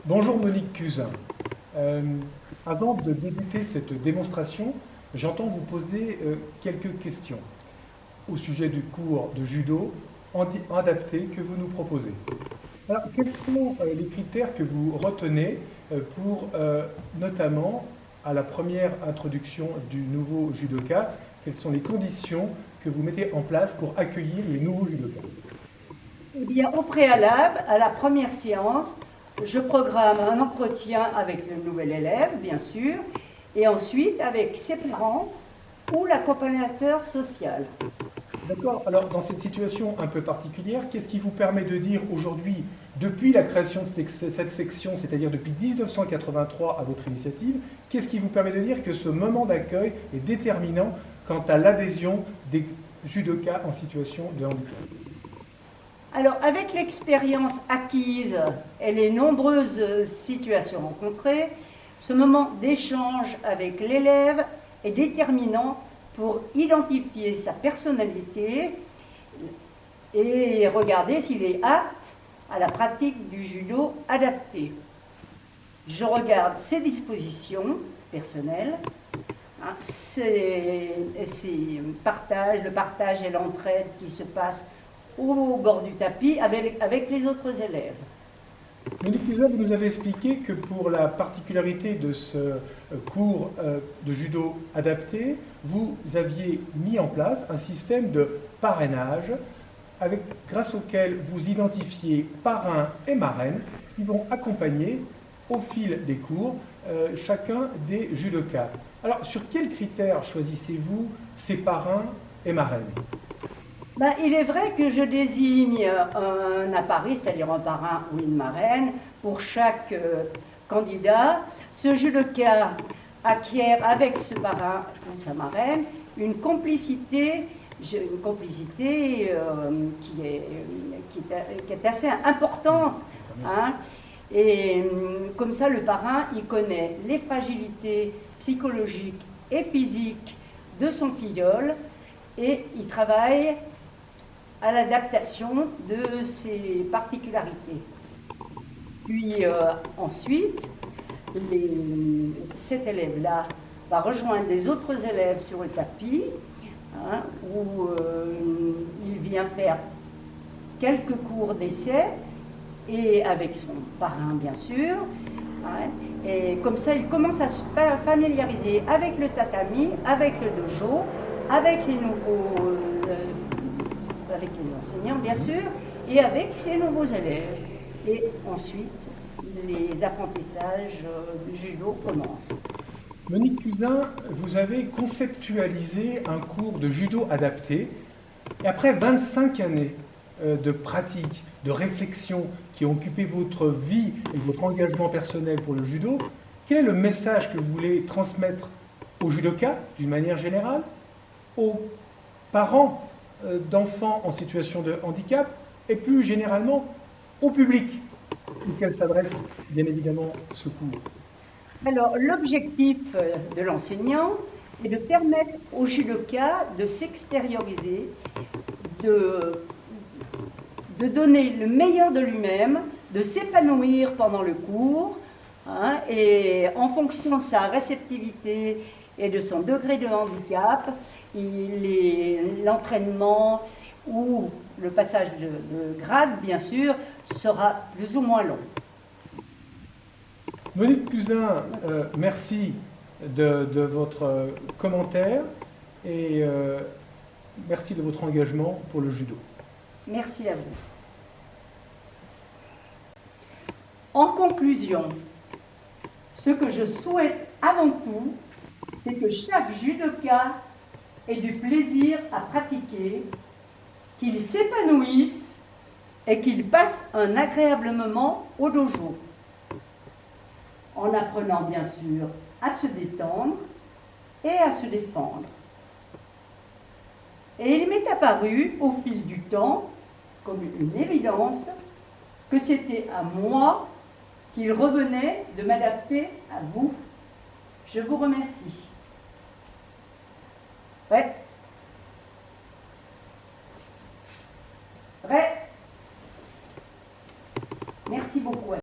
Bonjour Monique Cusin. Avant de débuter cette démonstration, j'entends vous poser quelques questions au sujet du cours de judo adapté que vous nous proposez. Alors, quels sont les critères que vous retenez pour notamment à la première introduction du nouveau judoka, quelles sont les conditions que vous mettez en place pour accueillir les nouveaux judokas? Eh bien, au préalable, à la première séance, je programme un entretien avec le nouvel élève, bien sûr, et ensuite avec ses parents ou l'accompagnateur social. D'accord. Alors, dans cette situation un peu particulière, qu'est-ce qui vous permet de dire aujourd'hui, depuis la création de cette section, c'est-à-dire depuis 1983 à votre initiative, qu'est-ce qui vous permet de dire que ce moment d'accueil est déterminant quant à l'adhésion des judokas en situation de handicap? Alors, avec l'expérience acquise et les nombreuses situations rencontrées, ce moment d'échange avec l'élève est déterminant pour identifier sa personnalité et regarder s'il est apte à la pratique du judo adapté. Je regarde ses dispositions personnelles, le partage et l'entraide qui se passe au bord du tapis avec les autres élèves. Monique Cusin, vous nous avez expliqué que pour la particularité de ce cours de judo adapté, vous aviez mis en place un système de parrainage grâce auquel vous identifiez parrain et marraine qui vont accompagner au fil des cours chacun des judokas. Alors, sur quels critères choisissez-vous ces parrains et marraines? Il est vrai que je désigne un appari, c'est-à-dire un parrain ou une marraine, pour chaque candidat. Ce judoka acquiert avec ce parrain ou sa marraine une complicité qui est assez importante. Hein. Et comme ça, le parrain, il connaît les fragilités psychologiques et physiques de son filleul et il travaille à l'adaptation de ses particularités. Puis ensuite, cet élève-là va rejoindre les autres élèves sur le tapis, où il vient faire quelques cours d'essai, et avec son parrain bien sûr. Et comme ça, il commence à se familiariser avec le tatami, avec le dojo, avec les nouveaux avec les enseignants bien sûr, et avec ses nouveaux élèves. Et ensuite, les apprentissages du judo commencent. Monique Cusin, vous avez conceptualisé un cours de judo adapté, et après 25 années de pratique, de réflexion qui ont occupé votre vie et votre engagement personnel pour le judo, quel est le message que vous voulez transmettre aux judokas d'une manière générale, aux parents d'enfants en situation de handicap et plus généralement au public auquel s'adresse bien évidemment ce cours? Alors, l'objectif de l'enseignant est de permettre aux judokas de s'extérioriser, de donner le meilleur de lui-même, de s'épanouir pendant le cours, et en fonction de sa réceptivité et de son degré de handicap, l'entraînement ou le passage de grade, bien sûr, sera plus ou moins long. Monique Cusin, merci de votre commentaire et merci de votre engagement pour le judo. Merci à vous. En conclusion, ce que je souhaite avant tout, c'est que chaque judoka ait du plaisir à pratiquer, qu'il s'épanouisse et qu'il passe un agréable moment au dojo, en apprenant bien sûr à se détendre et à se défendre. Et il m'est apparu au fil du temps, comme une évidence, que c'était à moi qu'il revenait de m'adapter à vous. Je vous remercie. Prêt? Prêt? Merci beaucoup.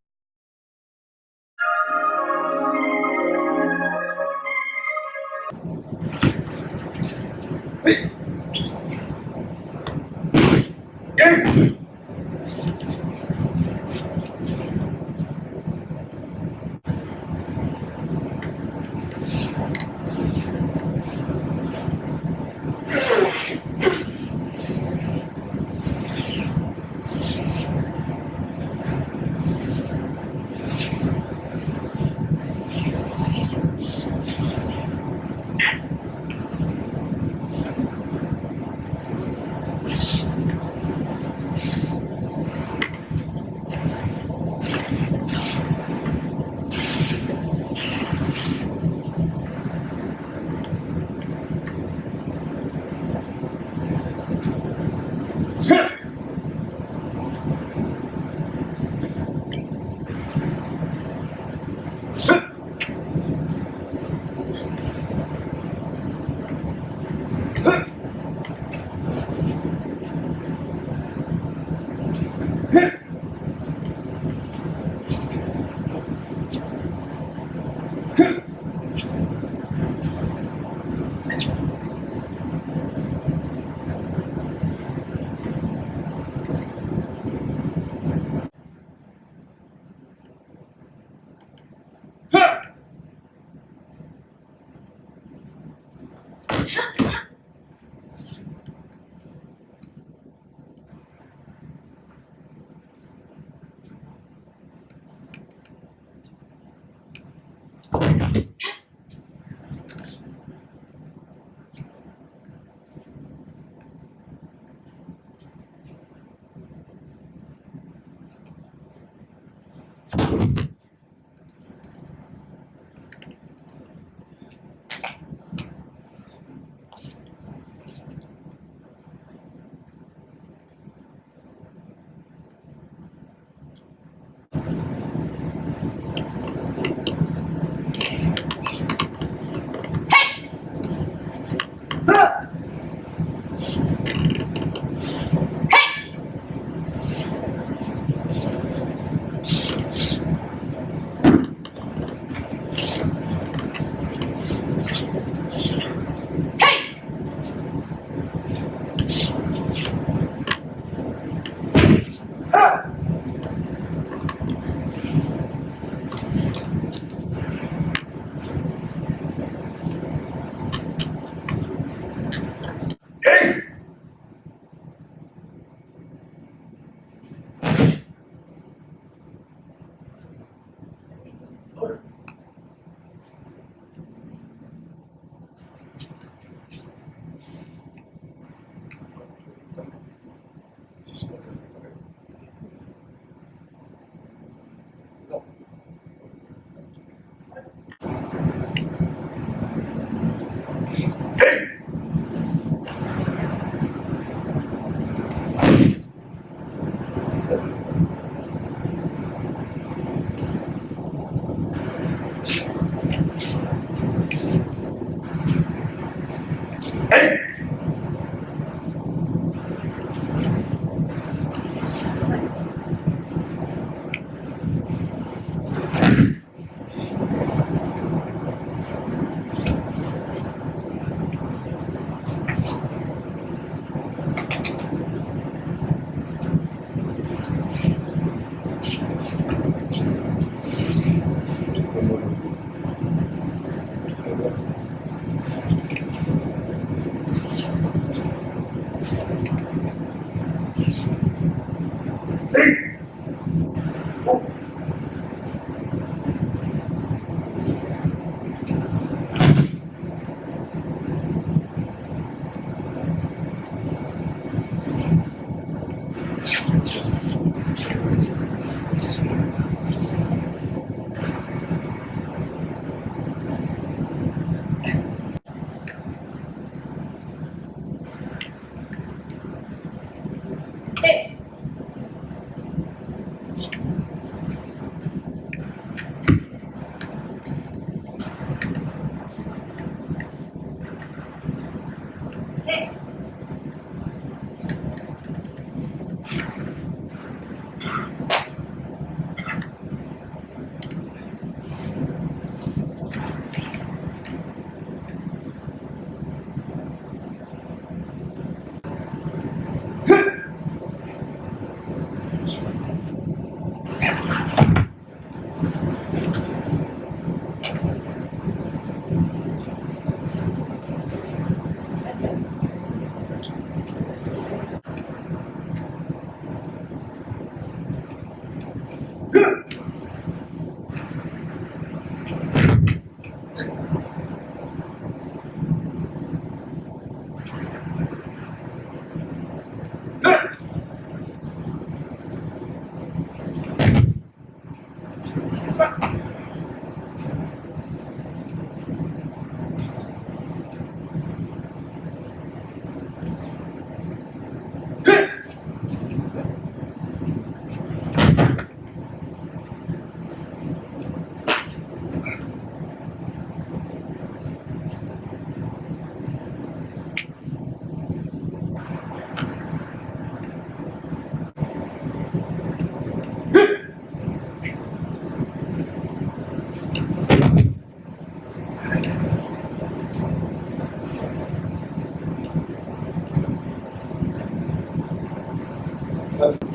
Yeah.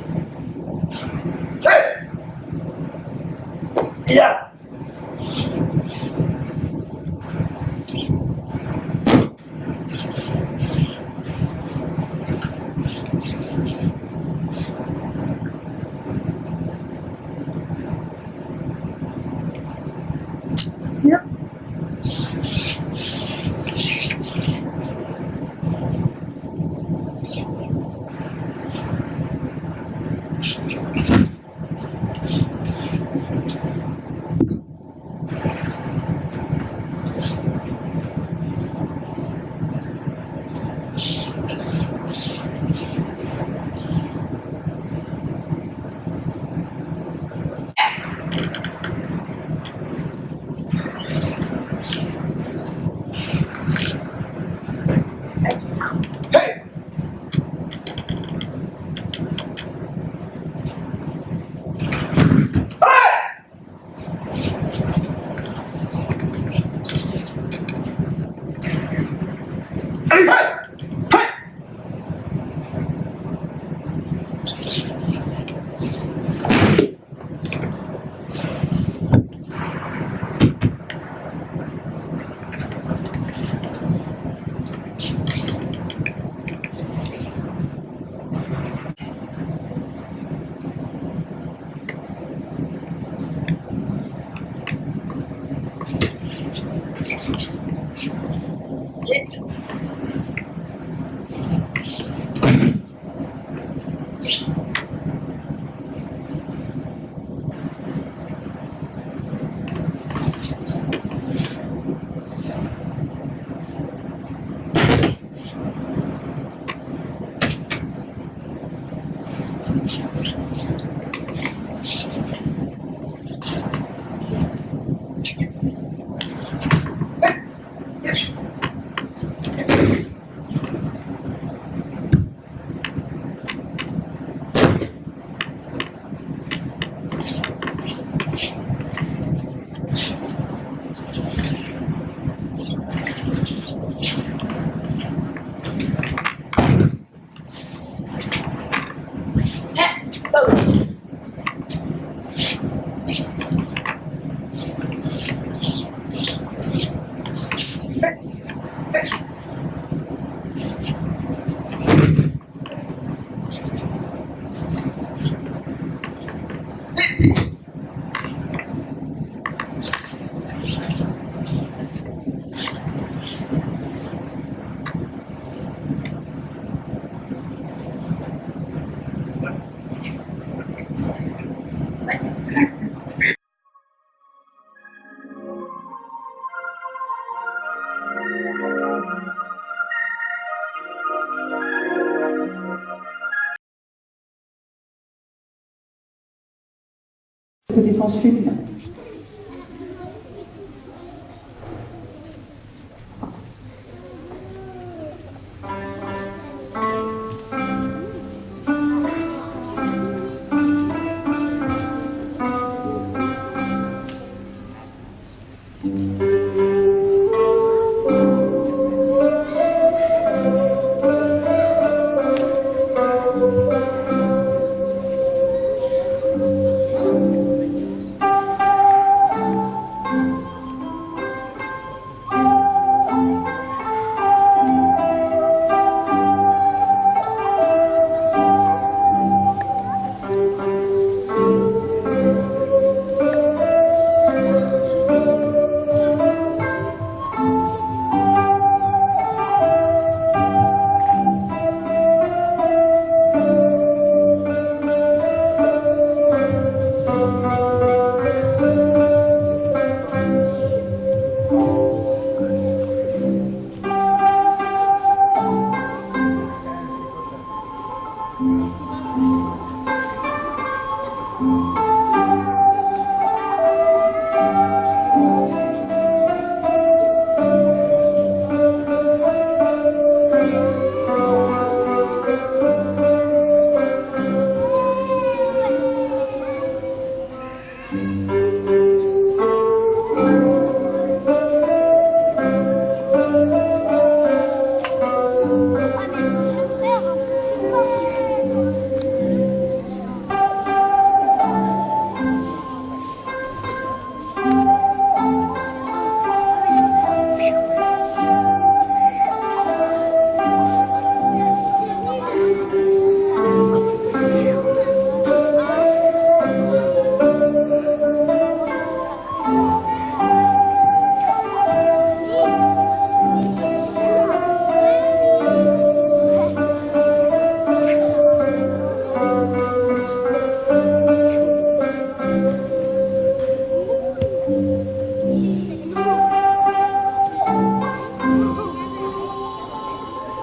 De défense féminin.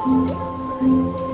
Thank you.